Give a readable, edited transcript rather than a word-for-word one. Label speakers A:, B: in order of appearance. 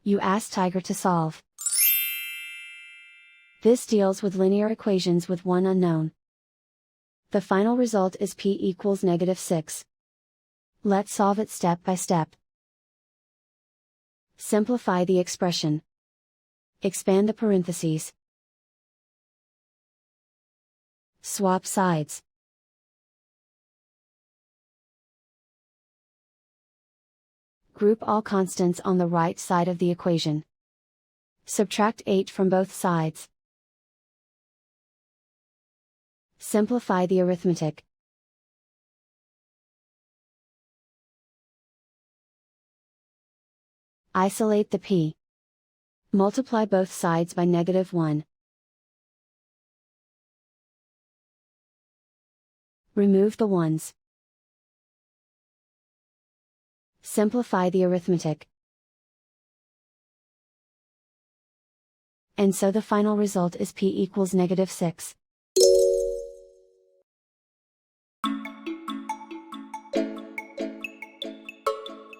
A: You ask Tiger to solve. This deals with linear equations with one unknown. The final result is p equals -6. Let's solve it step by step. Simplify the expression. Expand the parentheses. Swap sides. Group all constants on the right side of the equation. Subtract 8 from both sides. Simplify the arithmetic. Isolate the p. Multiply both sides by -1. Remove the ones. Simplify the arithmetic. And so the final result is p equals -6.